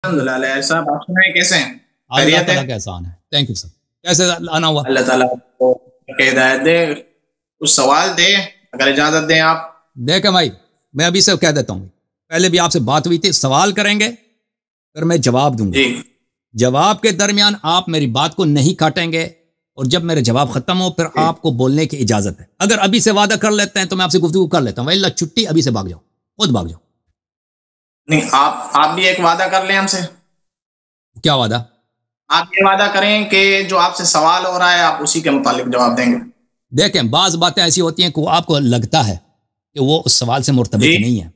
الحمدللہ صاحب، آپ سنائیں کیسے ہیں؟ اللہ خیریت ہے؟ تعالیٰ کا احسان ہے. Thank you sir. کیسے آنا ہوا؟ اللہ تعالیٰ کو ہدایت دے. کچھ سوال دے اگر اجازت دیں آپ. دیکھیں بھائی، میں ابھی سے کہہ دیتا ہوں، پہلے بھی آپ سے بات ہوئی تھی، سوال کریں گے پھر میں جواب دوں گا. جی جواب کے درمیان آپ میری بات کو نہیں کاٹیں گے، اور جب میرے جواب ختم ہو پھر آپ کو بولنے کی اجازت ہے. اگر ابھی سے وعدہ کر لیتے ہیں تو میں آپ سے گفتگو کر لیتا ہوں، اللہ چھٹی ابھی سے بھاگ جاؤ، خود بھاگ جاؤ. نہیں، آپ بھی ایک وعدہ کر لیں ہم سے. کیا وعدہ؟ آپ یہ وعدہ کریں کہ جو آپ سے سوال ہو رہا ہے آپ اسی کے متعلق جواب دیں گے. دیکھیں، بعض باتیں ایسی ہوتی ہیں کہ وہ آپ کو لگتا ہے کہ وہ اس سوال سے مرتبط جی نہیں ہے.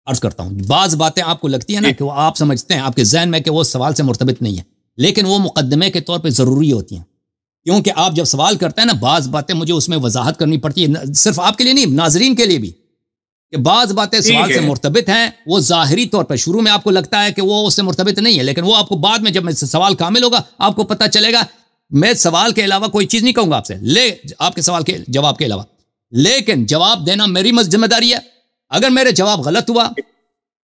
عرض کرتا ہوں، بعض باتیں آپ کو لگتی ہیں نا کہ وہ آپ سمجھتے ہیں آپ کے ذہن میں کہ وہ سوال سے مرتبط نہیں ہے، لیکن وہ مقدمے کے طور پہ ضروری ہوتی ہیں. کیونکہ آپ جب سوال کرتے ہیں نا، بعض باتیں مجھے اس میں وضاحت کرنی پڑتی ہے، صرف آپ کے لیے نہیں، ناظرین کے لیے بھی، کہ بعض باتیں سوال سے مرتبط ہیں. وہ ظاہری طور پر شروع میں آپ کو لگتا ہے کہ وہ اس سے مرتبط نہیں ہے، لیکن وہ آپ کو بعد میں جب سوال کامل ہوگا آپ کو پتہ چلے گا. میں سوال کے علاوہ کوئی چیز نہیں کہوں گا آپ سے، آپ کے سوال کے جواب کے علاوہ، لیکن جواب دینا میری ذمہ داری ہے. اگر میرے جواب غلط ہوا،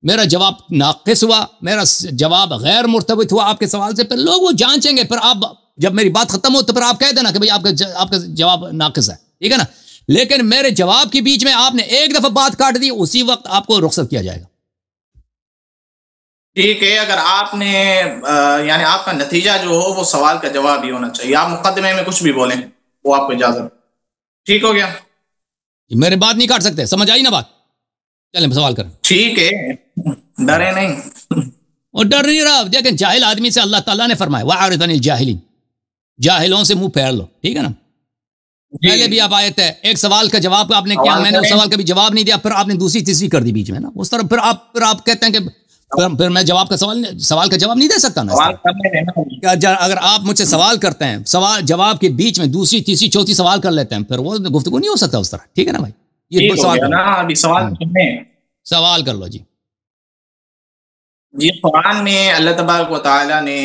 میرا جواب ناقص ہوا، میرا جواب غیر مرتبط ہوا آپ کے سوال سے، پھر لوگ وہ جانچیں گے. پھر آپ جب میری بات ختم ہو تو پھر آپ کہہ دینا کہ بھئی آپ کا جواب ناقص ہے، ٹھیک ہے نا. لیکن میرے جواب کے بیچ میں آپ نے ایک دفعہ بات کاٹ دی، اسی وقت آپ کو رخصت کیا جائے گا. ٹھیک ہے. اگر آپ نے یعنی آپ کا نتیجہ جو ہو وہ سوال کا جواب ہی ہونا چاہیے. آپ مقدمے میں کچھ بھی بولیں، وہ آپ کو اجازت. ٹھیک ہو گیا؟ میرے بات نہیں کاٹ سکتے، سمجھ آئی نا بات؟ چلیں سوال کریں. ٹھیک ہے، ڈرے نہیں. اور ڈر نہیں رہا. دیکھیں، جاہل آدمی سے اللہ تعالیٰ نے فرمایا وَأَعْرِضْ عَنِ الْجَاهِلِينَ، جاہلوں سے منہ پھیر لو، ٹھیک ہے نا. پہلے بھی آپ آئے تھے، ایک سوال کا جواب آپ نے کیا، میں نے اس سوال کا بھی جواب نہیں دیا، پھر آپ نے دوسری تیسری کر دی بیچ میں نا اس طرح. پھر آپ کہتے ہیں کہ پھر میں جواب کا سوال کا جواب نہیں دے سکتا نا. اگر آپ مجھ سے سوال کرتے ہیں، سوال جواب کے بیچ میں دوسری تیسری چوتھی سوال کر لیتے ہیں، پھر وہ گفتگو نہیں ہو سکتا اس طرح، ٹھیک ہے نا بھائی. یہ سوال کر لو جی. جی، قرآن میں اللہ تبارک و تعالیٰ نے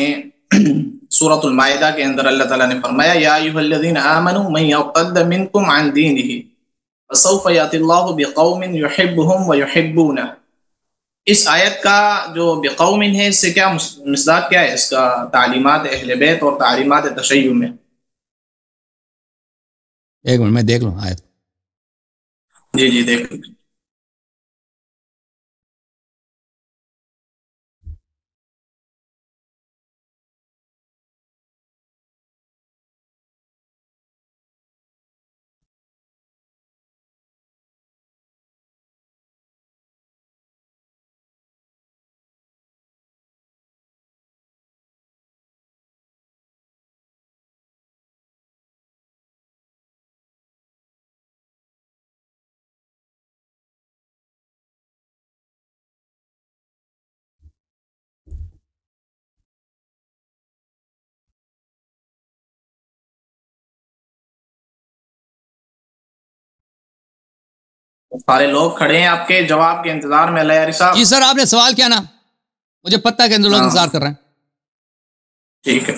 سورۃ المائدہ کے اندر اللہ تعالیٰ نے فرمایا یا ایھا الذین آمنوا من یرتد منکم عن دینہ فسوف یأتی اللہ بقوم یحبهم ویحبونہ. اس آیت کا جو بقوم ہے، اس سے کیا مصداق کیا ہے؟ اس کا تعلیمات اہل بیت اور تعلیمات تشیع میں. ایک منٹ میں دیکھ لوں آیت. جی دیکھ لیں. سارے لوگ کھڑے ہیں آپ کے جواب کے انتظار میں. اللہ یاری صاحب. جی سر، آپ نے سوال کیا نا، مجھے پتہ ہے کہ لوگ انتظار کر رہے ہیں. ٹھیک ہے.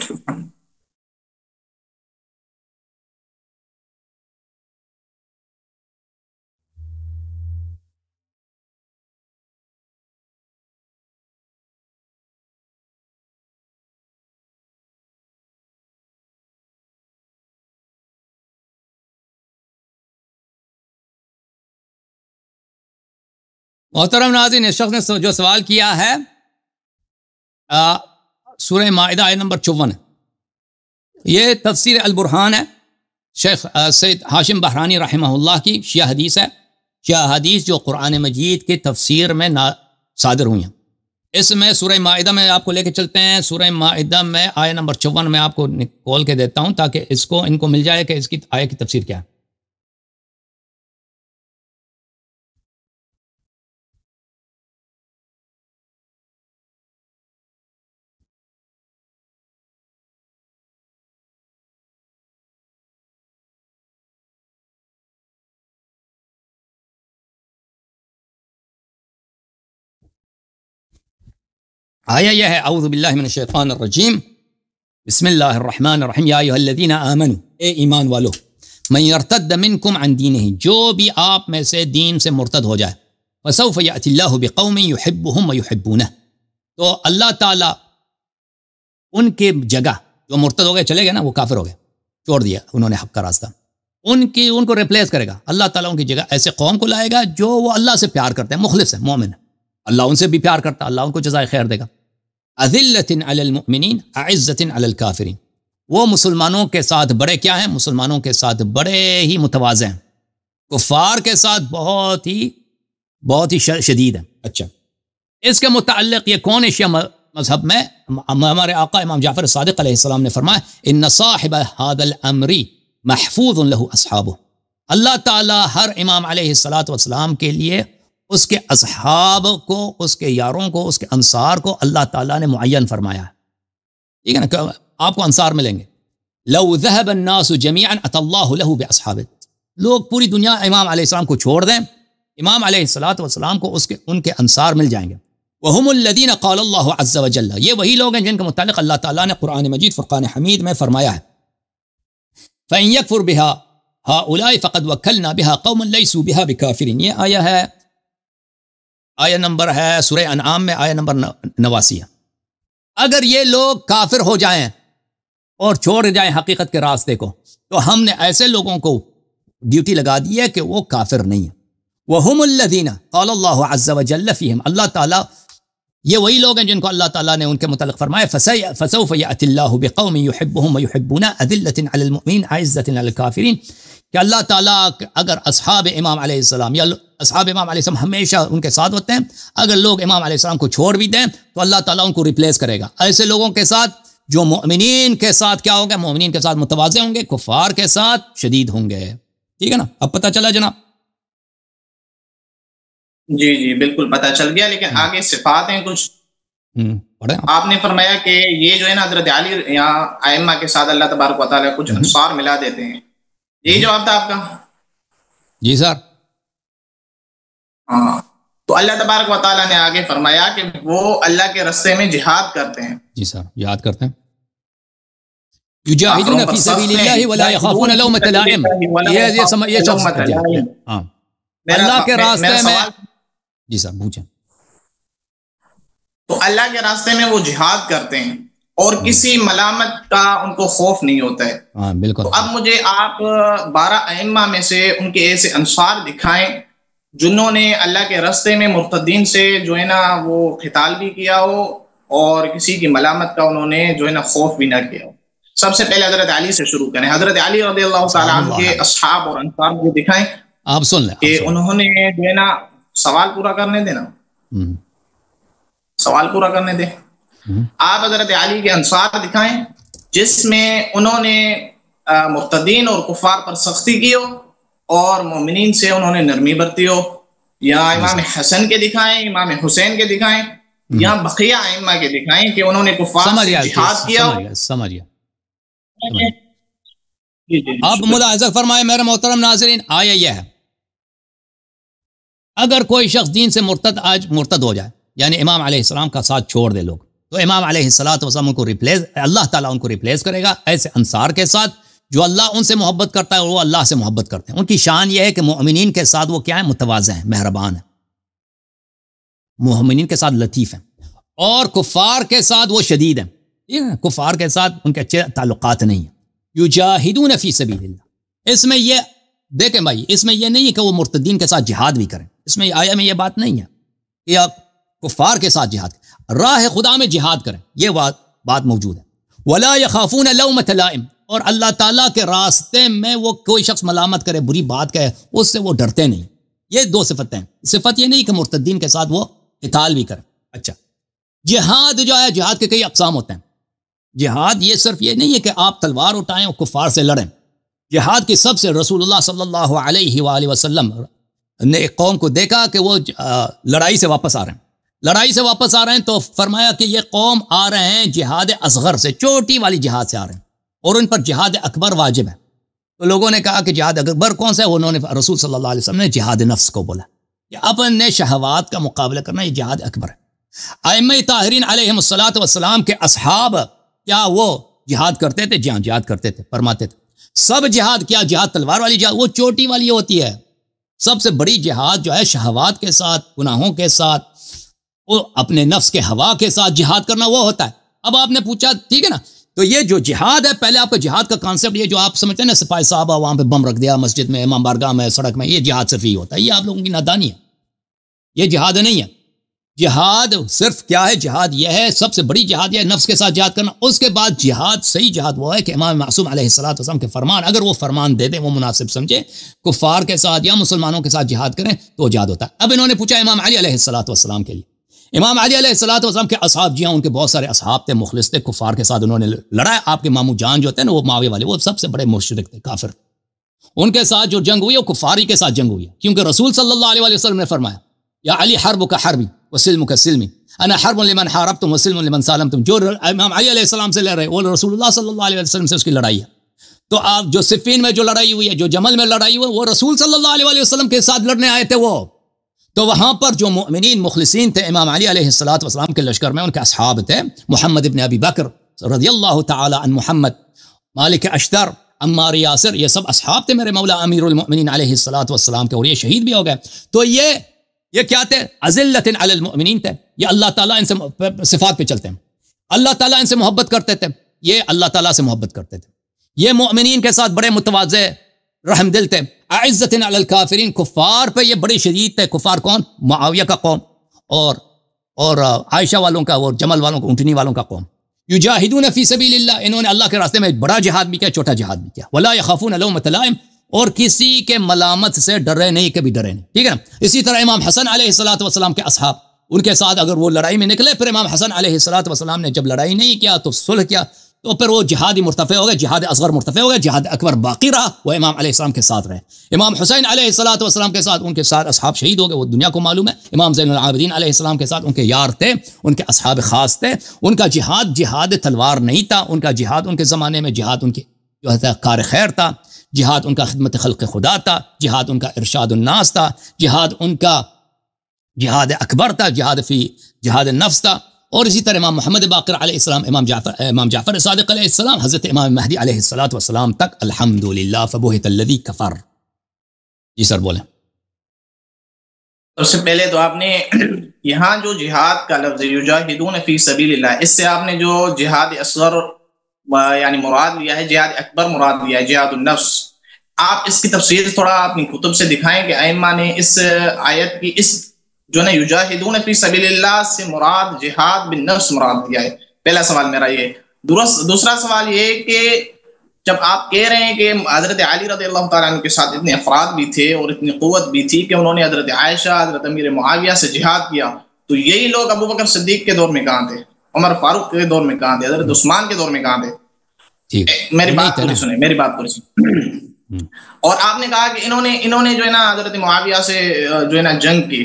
محترم ناظرین، اس شخص نے جو سوال کیا ہے سورہ مائدہ آیت نمبر 54 ہے. یہ تفسیر البرہان ہے، شیخ سید ہاشم بحرانی رحمہ اللہ کی شیعہ حدیث ہے. شیعہ حدیث جو قرآن مجید کے تفسیر میں صادر ہوئی ہیں. اس میں سورہ مائدہ میں آپ کو لے کے چلتے ہیں. سورہ مائدہ میں آیت نمبر 54 میں آپ کو کھول کے دیتا ہوں تاکہ ان کو مل جائے کہ اس کی آیت کی تفسیر کیا ہے. آیا یہ ہے اعوذ باللہ من الشیطان الرجیم بسم اللہ الرحمن الرحیم یا ایھا الذین آمنوا، اے ایمان والو، من یرتد منکم عن دینہ، جو بھی آپ میں سے دین سے مرتد ہو جائے، فسوف یأتی اللہ بقوم یحبهم ویحبونہ، تو اللہ تعالیٰ ان کے جگہ جو مرتد ہو گئے چلے گئے نا، وہ کافر ہو گئے، چھوڑ دیا انہوں نے حق کا راستہ، ان کو ریپلیس کرے گا اللہ تعالیٰ، ان کی جگہ ایسے قوم کو لائے گا جو وہ اللہ سے پیار کرتے ہیں، مخلص ہے، مومن ہے، اللہ ان سے بھی پیار کرتا ہے، اللہ ان کو جزائے خیر دے گا۔ اذلۃ علی المؤمنین اعزۃ علی الکافرین، وہ مسلمانوں کے ساتھ بڑے کیا ہیں؟ مسلمانوں کے ساتھ بڑے ہی متواضع ہیں، کفار کے ساتھ بہت ہی شدید ہیں۔ اچھا، اس کے متعلق یہ کون شیعہ مذہب میں ہمارے آقا امام جعفر صادق علیہ السلام نے فرمایا ان صاحب هذا الامر محفوظ له اصحابہ، اللہ تعالیٰ ہر امام علیہ السلام کے لیے اس کے اصحاب کو، اس کے یاروں کو، اس کے انصار کو اللہ تعالیٰ نے معین فرمایا ہے، ٹھیک ہے نا؟ آپ کو انصار ملیں گے۔ لو ذهب الناس جميعا اتى الله له باصحابه، لوگ پوری دنیا امام علیہ السلام کو چھوڑ دیں، امام علیہ السلام کو ان کے انصار مل جائیں گے۔ وهم الذين قال الله عز وجل، یہ وہی لوگ ہیں جن کے متعلق اللہ تعالیٰ نے قرآن مجید فرقان حمید میں فرمایا ہے فَإِن يَكْفُرْ بِهَا هَؤُلَاءِ فَقَدْ وَكَّلْنَا بِهَا قَوْمًا لَيْسُوا بِهَا بِكَافِرِينَ، یہ آیہ نمبر ہے سورہ انعام میں، آیہ نمبر 89۔ اگر یہ لوگ کافر ہو جائیں اور چھوڑ جائیں حقیقت کے راستے کو، تو ہم نے ایسے لوگوں کو ڈیوٹی لگا دی ہے کہ وہ کافر نہیں ہیں۔ وَهُمُ الَّذِينَ قَالَ اللَّهُ عَزَّ وَجَلَّ فِيهِمْ، اللہ تعالیٰ یہ وہی لوگ ہیں جن کو اللہ تعالیٰ نے ان کے متعلق فرمایا فَسَوْفَ يَأْتِ اللَّهُ بِقَوْمٍ يُحِبُّهُمْ وَيُحِبُّونَ أَذِلَّةٍ عَلَى الْمُؤْمِنِينَ أَعِزَّةٍ عَلَى الْكَافِرِينَ، کہ اللہ تعالیٰ اگر اصحاب امام علیہ السلام یا اصحاب امام علیہ السلام ہمیشہ ان کے ساتھ ہوتے ہیں، اگر لوگ امام علیہ السلام کو چھوڑ بھی دیں تو اللہ تعالیٰ ان کو ریپلیس کرے گا ایسے لوگوں کے ساتھ جو مومنین کے ساتھ کیا ہوگا؟ مومنین کے ساتھ متواضع ہوں گے، کفار کے ساتھ شدید ہوں گے، ٹھیک ہے نا؟ اب پتہ چلا جناب؟ جی بالکل پتہ چل گیا، لیکن آگے صفات ہیں کچھ آپ نے فرمایا کہ یہ جو ہے نا حضرت علی یا ائمہ کے ساتھ اللہ تبارک و تعالیٰ کچھ انصار ملا دیتے ہیں، یہی جواب تھا آپ کا؟ جی سر۔ ہاں، تو اللہ تبارک و تعالیٰ نے آگے فرمایا کہ وہ اللہ کے راستے میں جہاد کرتے ہیں۔ جی سر، جہاد کرتے ہیں، یجاہدون فی سبیل اللہ ولا یخافون لومۃ لائم، یہ شخص ہاں اللہ کے راستے میں۔ جی سر پوچھیں۔ تو اللہ کے راستے میں وہ جہاد کرتے ہیں اور کسی ملامت کا ان کو خوف نہیں ہوتا ہے۔ ہاں بالکل۔ تو اب مجھے آپ 12 ائمہ میں سے ان کے ایسے انصار دکھائیں جنہوں نے اللہ کے راستے میں مرتدین سے جو ہے نا وہ قتال بھی کیا ہو اور کسی کی ملامت کا انہوں نے جو ہے نا خوف بھی نہ کیا ہو۔ سب سے پہلے حضرت علی سے شروع کریں، حضرت علی رضی اللہ تعالیٰ عنہ کے اصحاب اور انصار کو دکھائیں۔ آپ سن لیں کہ انہوں نے جو ہے نا سوال پورا کرنے دینا، سوال پورا کرنے دیں۔ آپ حضرت علی کے انصار دکھائیں جس میں انہوں نے مرتدین اور کفار پر سختی کی ہو اور مومنین سے انہوں نے نرمی برتی ہو، یا امام حسن کے دکھائیں، امام حسین کے دکھائیں، یا بقیہ ائمہ کے دکھائیں کہ انہوں نے کفار سے جہاد کیا ہو۔ سمجھیا۔ اب ملاحظہ فرمائے میرے محترم ناظرین، آیا یہ ہے اگر کوئی شخص دین سے مرتد ہو جائے، یعنی امام علیہ السلام کا ساتھ چھوڑ دے لوگ، تو امام علیہ السلام کو اللہ تعالیٰ ان کو ریپلیس کرے گا ایسے انصار کے ساتھ جو اللہ ان سے محبت کرتا ہے اور وہ اللہ سے محبت کرتے ہیں۔ ان کی شان یہ ہے کہ مومنین کے ساتھ وہ کیا ہے؟ متواضع ہیں، مہربان ہیں، مومنین کے ساتھ لطیف ہیں، اور کفار کے ساتھ وہ شدید ہیں، ٹھیک ہے؟ کفار کے ساتھ ان کے اچھے تعلقات نہیں ہیں۔ یجاہدون فی سبیل اللہ، اس میں یہ دیکھیں بھائی، اس میں یہ نہیں ہے کہ وہ مرتدین کے ساتھ جہاد بھی کریں، اس میں آیا میں یہ بات نہیں ہے کہ آپ کفار کے ساتھ جہاد کریں، راہ خدا میں جہاد کریں، یہ بات موجود ہے۔ ولا یخافون لومۃ لائم، اور اللہ تعالیٰ کے راستے میں وہ کوئی شخص ملامت کرے، بری بات کہے، اس سے وہ ڈرتے نہیں۔ یہ دو صفتیں ہیں۔ صفت یہ نہیں کہ مرتدین کے ساتھ وہ قتال بھی کریں۔ اچھا، جہاد جو ہے، جہاد کے کئی اقسام ہوتے ہیں۔ جہاد یہ صرف یہ نہیں ہے کہ آپ تلوار اٹھائیں اور کفار سے لڑیں۔ جہاد کی سب سے رسول اللہ صلی اللہ علیہ وآلہ وسلم نے ایک قوم کو دیکھا کہ وہ لڑائی سے واپس آ رہے ہیں، لڑائی سے واپس آ رہے ہیں، تو فرمایا کہ یہ قوم آ رہے ہیں جہاد اصغر سے، چھوٹی والی جہاد سے آ رہے ہیں، اور ان پر جہاد اکبر واجب ہے۔ تو لوگوں نے کہا کہ جہاد اکبر کون سا ہے؟ انہوں نے رسول صلی اللہ علیہ وسلم نے جہاد نفس کو بولا کہ اپنے شہوات کا مقابلہ کرنا، یہ جہاد اکبر ہے۔ ائمہ طاہرین علیہم الصلاۃ والسلام کے اصحاب کیا وہ جہاد کرتے تھے؟ جی ہاں، جہاد کرتے تھے، فرماتے تھے سب جہاد کیا؟ جہاد تلوار والی جہاد وہ چھوٹی والی ہوتی ہے، سب سے بڑی جہاد جو ہے شہوات کے ساتھ، گناہوں کے ساتھ، وہ اپنے نفس کے ہوا کے ساتھ جہاد کرنا وہ ہوتا ہے. اب آپ نے پوچھا ٹھیک ہے نا, تو یہ جو جہاد ہے, پہلے آپ کا جہاد کا کانسیپٹ یہ جو آپ سمجھتے ہیں نا سپاہی صاحبہ وہاں پہ بم رکھ دیا مسجد میں, امام بارگاہ میں, سڑک میں, یہ جہاد صرف ہی ہوتا ہے. یہ آپ لوگوں کی نادانی ہے, یہ جہاد نہیں ہے. جہاد صرف کیا ہے, جہاد یہ ہے, سب سے بڑی جہاد یہ ہے نفس کے ساتھ جہاد کرنا. اس کے بعد جہاد, صحیح جہاد وہ ہے کہ امام معصوم علیہ الصلوۃ والسلام کے فرمان, اگر وہ فرمان دے دیں, وہ مناسب سمجھے, کفار کے ساتھ یا مسلمانوں کے ساتھ جہاد کریں تو وہ جہاد ہوتا ہے. اب انہوں نے پوچھا امام علی علیہ الصلوۃ والسلام کے لیے. امام علی علیہ الصلوۃ والسلام کے اصحاب, جی ہاں ان کے بہت سارے اصحاب تھے, مخلص تھے, کفار کے ساتھ انہوں نے لڑا. آپ کے مامو جان جو تھے نا وہ معاویہ والے, وہ سب سے بڑے مشرک تھے, کافر. ان کے ساتھ جو جنگ ہوئی وہ کفاری کے ساتھ جنگ ہوئی ہے, کیونکہ رسول صلی اللہ علیہ وسلم نے فرمایا یا علی حرب کا حربی وسلم کا سلمی انا حرب لمن حاربتم وسلم لمن سالمتم. جو امام علی علیہ السلام سے لڑ رہے وہ رسول اللہ صلی اللہ علیہ وسلم سے اس کی لڑائی ہے. تو آپ جو صفین میں جو لڑائی ہوئی ہے, جو جمل میں لڑائی ہوئی, وہ رسول صلی اللہ علیہ وسلم کے ساتھ لڑنے آئے تھے وہ. تو وہاں پر جو مؤمنین مخلصین تھے امام علی علیہ الصلوۃ والسلام کے لشکر میں, ان کے اصحاب تھے محمد ابن ابی بکر رضی اللہ تعالی عن محمد, مالک اشتر, عمار یاسر, یہ سب اصحاب تھے میرے مولا امیر المؤمنین علیہ الصلوۃ والسلام کے, اور یہ شہید بھی ہو گئے. تو یہ کیا تھے, اذلۃ علی المؤمنین تھے. یہ اللہ تعالیٰ ان سے صفات پہ چلتے ہیں, اللہ تعالیٰ ان سے محبت کرتے تھے, یہ اللہ تعالیٰ سے محبت کرتے تھے. یہ مؤمنین کے ساتھ بڑے متواضع رحم دل تھے. اعزۃ علی الکافرین, کفار پہ یہ بڑے شدید تھے. کفار کون؟ معاویہ کا قوم اور عائشہ والوں کا, اور جمل والوں کا, اونٹنی والوں کا قوم. یجاہدون فی سبیل اللہ, انہوں نے اللہ کے راستے میں بڑا جہاد بھی کیا, چھوٹا جہاد بھی کیا. ولا یخافون لومۃ لائم, اور کسی کے ملامت سے ڈرے نہیں, کبھی ڈرے نہیں. ٹھیک ہے نا. اسی طرح امام حسن علیہ الصلوۃ والسلام کے اصحاب, ان کے ساتھ اگر وہ لڑائی میں نکلے, پھر امام حسن علیہ الصلوۃ والسلام نے جب لڑائی نہیں کیا تو صلح کیا, تو پھر وہ جہادی مرتفع ہو گئے, جہاد اصغر مرتفع ہو گئے, جہاد اکبر باقی رہا, وہ امام علیہ السلام کے ساتھ رہے. امام حسین علیہ الصلوۃ والسلام کے ساتھ ان کے ساتھ اصحاب شہید ہو گئے, وہ دنیا کو معلوم ہے. امام زین العابدین علیہ السلام کے ساتھ ان کے یار تھے, ان کے اصحاب خاص تھے. ان کا جہاد تلوار نہیں تھا, ان کا جہاد ان کے زمانے میں جہاد ان کی جو ہے کار خیر تھا, جہاد ان کا خدمت خلق خدا تھا, جہاد ان کا ارشاد الناس تھا, جہاد ان کا جہاد اکبر تھا, جہاد النفس تھا. اور اسی طرح امام محمد باقر علیہ السلام, امام جعفر صادق علیہ السلام, حضرت امام مہدی علیہ الصلوۃ والسلام تک. الحمدللہ فبہت الذی کفر. جی سر بولیں. سب سے پہلے تو آپ نے یہاں جو جہاد کا لفظ یجاہدون فی سبیل اللہ, اس سے آپ نے جو جہاد اصغر یعنی مراد لیا ہے, جہاد اکبر مراد لیا ہے, جہاد النفس. آپ اس کی تفسیر تھوڑا اپنی کتب سے دکھائیں کہ ائمہ نے اس آیت کی اس جو نا یجاہدون فی سبیل اللہ سے مراد جہاد بالنفس مراد دیا ہے. پہلا سوال میرا یہ. دوسرا سوال یہ کہ جب آپ کہہ رہے ہیں کہ حضرت علی رضی اللہ تعالیٰ عنہ کے ساتھ اتنے افراد بھی تھے اور اتنی قوت بھی تھی کہ انہوں نے حضرت عائشہ, حضرت امیر معاویہ سے جہاد کیا, تو یہی لوگ ابو بکر صدیق کے دور میں کہاں تھے, عمر فاروق کے دور میں کہاں تھے, حضرت عثمان کے دور میں کہاں تھے؟ میری بات پوری سنیں. اور آپ نے کہا کہ انہوں نے جو ہے نا حضرت معاویہ سے جو ہے نا جنگ کی.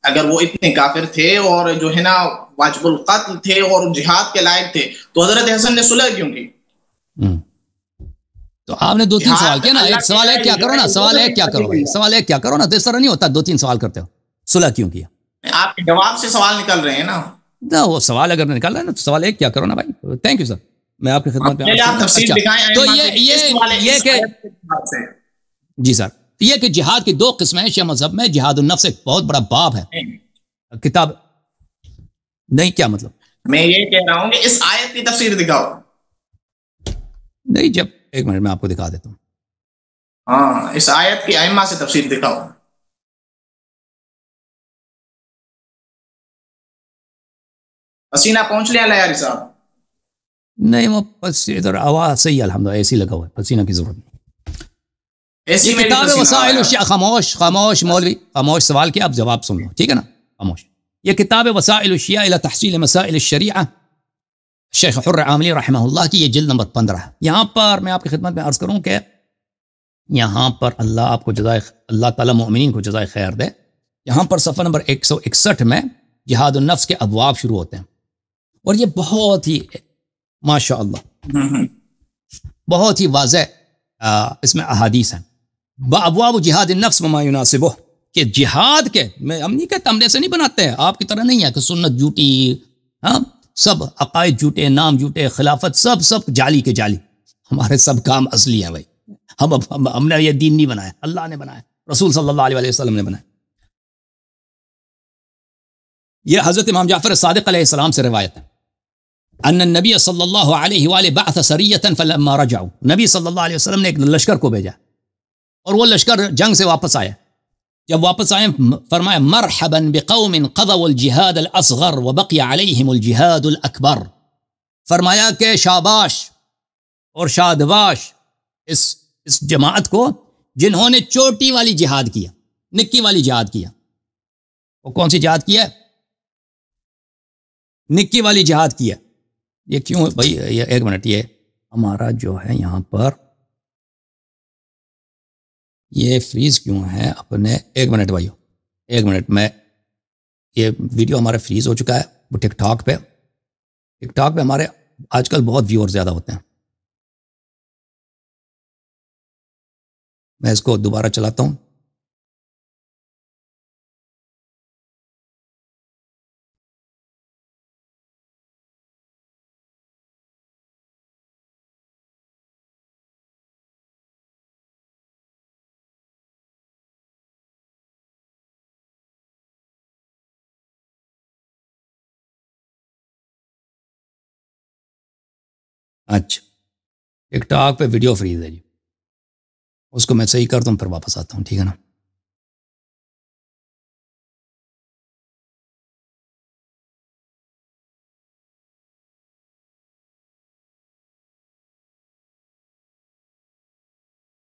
اگر وہ اتنے کافر تھے اور جو ہے نا واجب القتل تھے اور جہاد کے لائق تھے, تو حضرت حسن نے صلح کیوں کی؟ تو آپ نے 2-3 سوال کیا نا, ایک سوال ہے کیا کرو نا, سوال ہے کیا کرو, سوال ہے کیا کرو نا, تو اس طرح نہیں ہوتا 2-3 سوال کرتے ہو. صلح کیوں کیا؟ آپ کے جواب سے سوال نکل رہے ہیں نا. وہ سوال اگر نکل رہا ہے نا تو سوال ہے کیا کرو نا بھائی. تھینک یو سر, میں آپ کی خدمت میں. تو یہ کہ جی سر, یہ کہ جہاد کی 2 قسمیں ہیں شیعہ مذہب میں. جہاد النفس ایک بہت بڑا باب ہے کتاب. نہیں کیا مطلب؟ میں یہ کہہ رہا ہوں کہ اس آیت کی تفسیر دکھاؤ. نہیں, جب ایک منٹ میں آپ کو دکھا دیتا ہوں. ہاں, اس آیت کی ائمہ سے تفسیر دکھاؤ. پسینہ پہنچ لیا لیاری صاحب؟ نہیں, وہ بس ادھر آواز صحیح ہے الحمدللہ, اے سی لگا ہوا ہے, پسینہ کی ضرورت نہیں. یہ کتاب وسائل الشیعہ. خاموش مولوی, خاموش. سوال کیا, آپ جواب سن لو, ٹھیک ہے نا, خاموش. یہ کتاب وسائل الشیعہ الی تحصیل مسائل الشریعہ, شیخ حر عاملی رحمہ اللہ کی, یہ جلد نمبر 15 ہے. یہاں پر میں آپ کی خدمت میں عرض کروں کہ یہاں پر اللہ آپ کو اللہ تعالیٰ مومنین کو جزائے خیر دے. یہاں پر صفحہ نمبر 161 میں جہاد النفس کے ابواب شروع ہوتے ہیں, اور یہ بہت ہی ماشاء اللہ بہت ہی واضح اس میں احادیث ہیں. ابواب جہاد النفس وما يناسبه, کہ جہاد کے, میں ہم نہیں کہتے, ہم ایسے نہیں بناتے ہیں, آپ کی طرح نہیں ہے کہ سنت جھوٹی, ہاں سب عقائد جھوٹے, نام جھوٹے, خلافت سب جعلی کے جعلی. ہمارے سب کام اصلی ہیں بھائی. ہم نے یہ دین نہیں بنایا, اللہ نے بنایا, رسول صلی اللہ علیہ وسلم نے بنایا. یہ حضرت امام جعفر صادق علیہ السلام سے روایت ہے، ان النبی صلی اللہ علیہ وآلہ بعث سریۃ فلما رجعوا، نبی صلی اللہ علیہ وسلم نے ایک لشکر کو بھیجا اور وہ لشکر جنگ سے واپس آیا، جب واپس آئے فرمایا مرحبا بقوم قضوا الجہاد الاصغر وبقی علیہم الجہاد الاکبر، فرمایا کہ شاباش اور شادباش اس جماعت کو جنہوں نے چوٹی والی جہاد کیا، نکی والی جہاد کیا۔ وہ کون سی جہاد کیا؟ نکی والی جہاد کیا۔ یہ کیوں بھائی؟ ایک منٹ، یہ ہمارا جو ہے یہاں پر یہ فریز کیوں ہے اپنے، ایک منٹ بھائیو، ایک منٹ، میں یہ ویڈیو ہمارا فریز ہو چکا ہے وہ ٹک ٹاک پہ ہمارے آج کل بہت ویور زیادہ ہوتے ہیں۔ میں اس کو دوبارہ چلاتا ہوں۔ اچھا، ٹک ٹاک پہ ویڈیو فریز ہے جی، اس کو میں صحیح کرتا ہوں پھر واپس آتا ہوں، ٹھیک ہے نا؟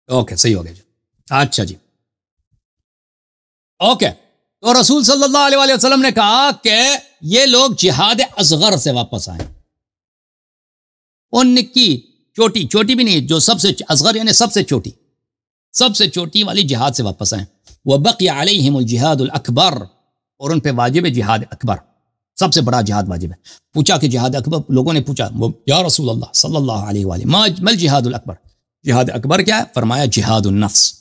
اوکے، صحیح ہو گیا جی۔ اچھا جی، اوکے، تو رسول صلی اللہ علیہ وآلہ وسلم نے کہا کہ یہ لوگ جہاد اصغر سے واپس آئے، ان نکی چوٹی بھی نہیں، جو سب سے اصغر یعنی سب سے چھوٹی والی جہاد سے واپس آئیں۔ وبقی علیہم الجہاد الاکبر، اور ان پہ واجب ہے جہاد اکبر، سب سے بڑا جہاد واجب ہے۔ پوچھا کہ جہاد اکبر، لوگوں نے پوچھا یا رسول اللہ صلی اللہ علیہ وآلہ مل جہاد الاکبر، جہاد اکبر کیا ہے؟ فرمایا جہاد النفس،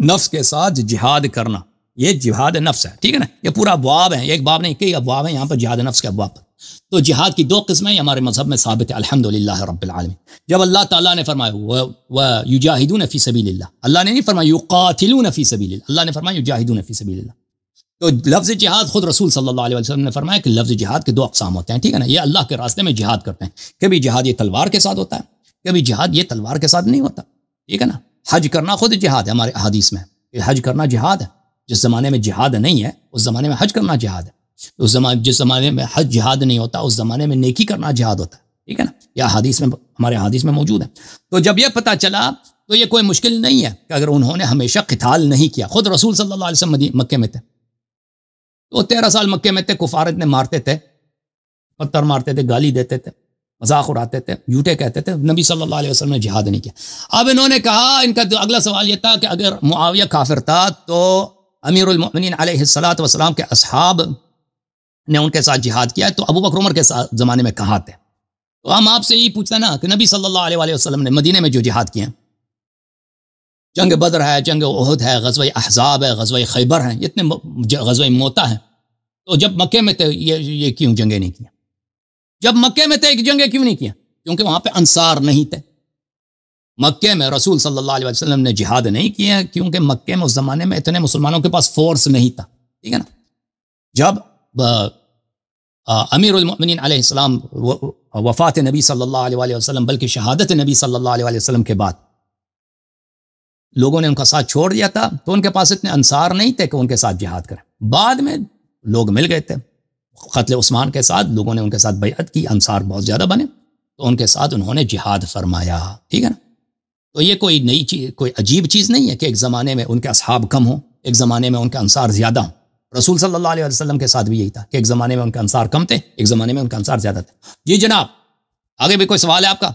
نفس کے ساتھ جہاد کرنا، یہ جہاد نفس ہے، ٹھیک ہے نا؟ یہ پورا ابواب ہے، ایک باب نہیں کئی ابواب ہیں یہاں پر جہاد نفس کے ابواب۔ تو جہاد کی دو قسمیں ہمارے مذہب میں ثابت ہے، الحمدللہ رب العالمین۔ جب اللہ تعالیٰ نے فرمایا وَيُجَاهِدُونَ فِي سَبِيلِ اللَّهِ، اللہ نے نہیں فرمایا يُقَاتِلُونَ فِي سَبِيلِ اللَّهِ، اللہ نے فرمایا يُجَاهِدُونَ فِي سَبِيلِ اللَّهِ۔ تو لفظ جہاد خود رسول صلی اللہ علیہ وسلم نے فرمایا کہ لفظ جہاد کے دو اقسام ہوتے ہیں، ٹھیک ہے نا؟ یہ اللہ کے راستے میں جہاد کرتے ہیں، کبھی جہاد یہ تلوار کے ساتھ ہوتا ہے، کبھی جہاد یہ تلوار کے ساتھ نہیں ہوتا، ٹھیک ہے نا؟ حج کرنا خود جہاد ہے، ہمارے احادیث میں حج کرنا جہاد ہے۔ جس زمانے میں جہاد نہیں ہے اس زمانے میں حج کرنا جہاد ہے، جس زمانے میں حج جہاد نہیں ہوتا اس زمانے میں نیکی کرنا جہاد ہوتا ہے، ٹھیک ہے نا؟ یہ حدیث میں، ہمارے حدیث میں موجود ہے۔ تو جب یہ پتہ چلا تو یہ کوئی مشکل نہیں ہے کہ اگر انہوں نے ہمیشہ قتال نہیں کیا، خود رسول صلی اللہ علیہ وسلم مکے میں تھے، تو 13 سال مکے میں تھے، کفار اتنے مارتے تھے، پتھر مارتے تھے، گالی دیتے تھے، مذاق اڑاتے تھے، جھوٹے کہتے تھے، نبی صلی اللہ علیہ وسلم نے جہاد نہیں کیا۔ اب انہوں نے کہا، ان کا اگلا سوال یہ تھا کہ اگر معاویہ کافر تھا تو امیر المؤمنین علیہ الصلوۃ والسلام کے اصحاب نے ان کے ساتھ جہاد کیا ہے، تو ابو بکر عمر کے زمانے میں کہاں تھے؟ تو ہم آپ سے یہی پوچھتے ہیں نا کہ نبی صلی اللہ علیہ وسلم نے مدینے میں جو جہاد کیے ہیں، جنگ بدر ہے، جنگ احد ہے، غزوہ احزاب ہے، غزوہ خیبر ہیں، اتنے غزوہ موتا ہیں، تو جب مکے میں تھے یہ کیوں جنگیں نہیں کیا؟ جب مکے میں تھے جنگیں کیوں نہیں کیا؟ کیونکہ وہاں پہ انصار نہیں تھے۔ مکے میں رسول صلی اللہ علیہ وسلم نے جہاد نہیں کیا کیونکہ مکے میں اس زمانے میں اتنے مسلمانوں کے پاس فورس نہیں تھا، ٹھیک ہے نا؟ جب امیر المؤمنین علیہ السلام وفات نبی صلی اللہ علیہ وسلم بلکہ شہادت نبی صلی اللہ علیہ وسلم کے بعد لوگوں نے ان کا ساتھ چھوڑ دیا تھا، تو ان کے پاس اتنے انصار نہیں تھے کہ ان کے ساتھ جہاد کریں۔ بعد میں لوگ مل گئے تھے، قتل عثمان کے ساتھ لوگوں نے ان کے ساتھ بیعت کی، انصار بہت زیادہ بنے، تو ان کے ساتھ انہوں نے جہاد فرمایا، ٹھیک ہے نا؟ تو یہ کوئی نئی چیز، کوئی عجیب چیز نہیں ہے کہ ایک زمانے میں ان کے اصحاب کم ہوں، ایک زمانے میں ان کے انصار زیادہ ہوں۔ رسول صلی اللہ علیہ وسلم کے ساتھ بھی یہی تھا کہ ایک زمانے میں ان کے انصار کم تھے، ایک زمانے میں ان کے انصار زیادہ تھے۔ جی جناب، آگے بھی کوئی سوال ہے آپ کا؟